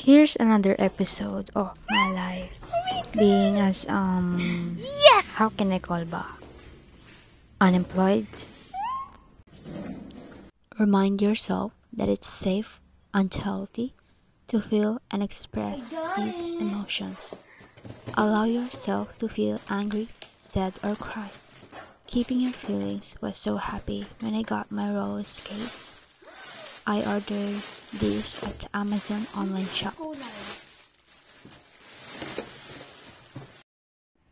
Here's another episode of my life being as Yes! how can I call ba? Unemployed. Remind yourself that it's safe and healthy to feel and express these emotions. Allow yourself to feel angry, sad, or cry. Keeping your feelings was so happy when I got my roller skates. I ordered these at Amazon online shop.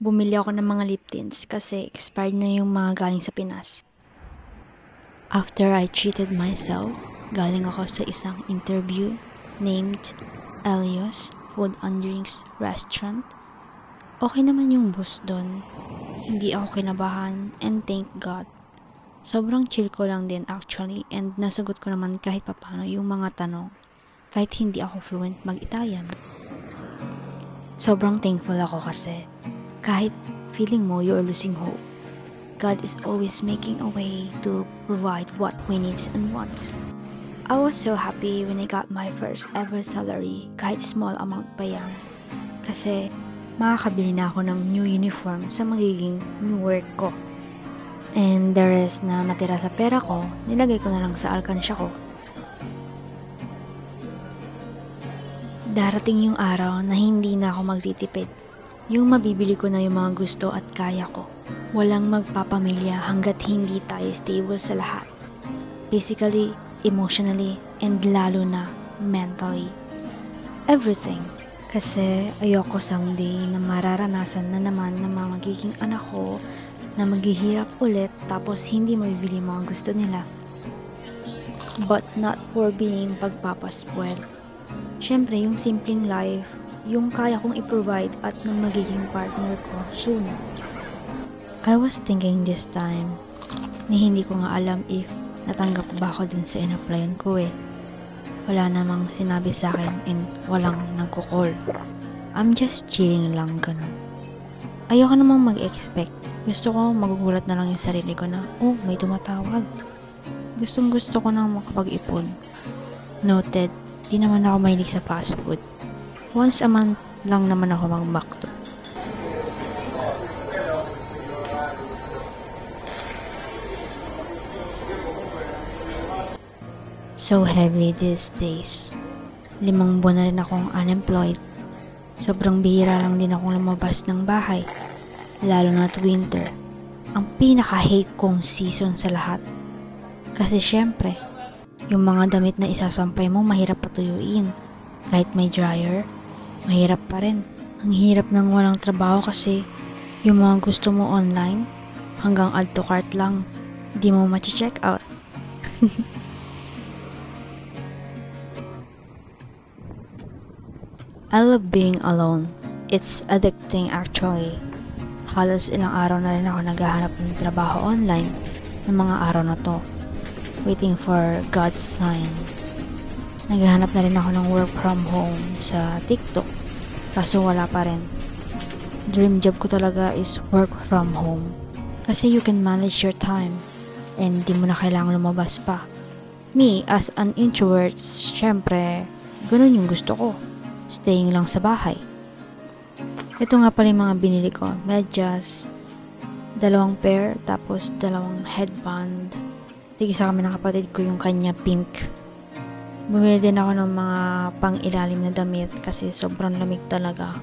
Bumili ako ng mga lip tints kasi expired na yung mga galing sa Pinas. After I treated myself, galing ako sa isang interview named Elios Food and Drinks Restaurant. Okay naman yung boss doon. Hindi ako kinabahan and thank God. Sobrang chill ko lang din actually and nasagot ko naman kahit papano yung mga tanong kahit hindi ako fluent mag-Italian. Sobrang thankful ako kasi kahit feeling mo you're losing hope, God is always making a way to provide what we need and wants. I was so happy when I got my first ever salary kahit small amount pa yan kasi makakabili na ako ng new uniform sa magiging new work ko. And the rest na natira sa pera ko, nilagay ko na lang sa alkansya ko. Darating yung araw na hindi na ako magtitipid. Yung mabibili ko na yung mga gusto at kaya ko. Walang magpapamilya hanggat hindi tayo stable sa lahat. Physically, emotionally, and lalo na mentally. Everything. Kasi ayoko someday na mararanasan na naman ng mga magiging anak ko na maghihirap ulit tapos hindi mabibili mga gusto nila. But not for being pagpapaspoil. Syempre, yung simpleng life, yung kaya kong i-provide at ng magiging partner ko soon. I was thinking this time, na hindi ko nga alam if natanggap ba ako dun sa in-applyan ko eh. Wala namang sinabi sa akin and walang nagko-call. I'm just chilling lang ganun. Ayoko namang mag-expect. Gusto ko magugulat na lang yung sarili ko na, oh, may tumatawag. Gustong gusto ko nang makapag-ipon. Noted, di naman ako mahilig sa fast food. Once a month lang naman ako mag-McDo. So heavy these days. 5 buwan na rin akong unemployed. Sobrang bihira lang din akong lumabas ng bahay. Lalo na't winter. Ang pinaka-hate kong season sa lahat. Kasi syempre, yung mga damit na isasampay mo mahirap patuyuin. Kahit may dryer, mahirap pa rin. Ang hirap ng walang trabaho kasi yung mga gusto mo online, hanggang add to cart lang, di mo ma-check out. I love being alone. It's addicting actually. Halos ilang araw na rin ako naghahanap ng trabaho online ng mga araw na to. Waiting for God's sign. Naghahanap na rin ako ng work from home sa TikTok. Kaso wala pa rin. Dream job ko talaga is work from home. Kasi you can manage your time and di mo na kailangan lumabas pa. Me, as an introvert, syempre, ganun yung gusto ko. Staying lang sa bahay. Ito nga pala yung mga binili ko. Medyas, 2 pair, tapos 2 headband. Tigisa kami ng kapatid ko yung kanya pink. Bumili din ako ng mga pang-ilalim na damit kasi sobrang lamig talaga.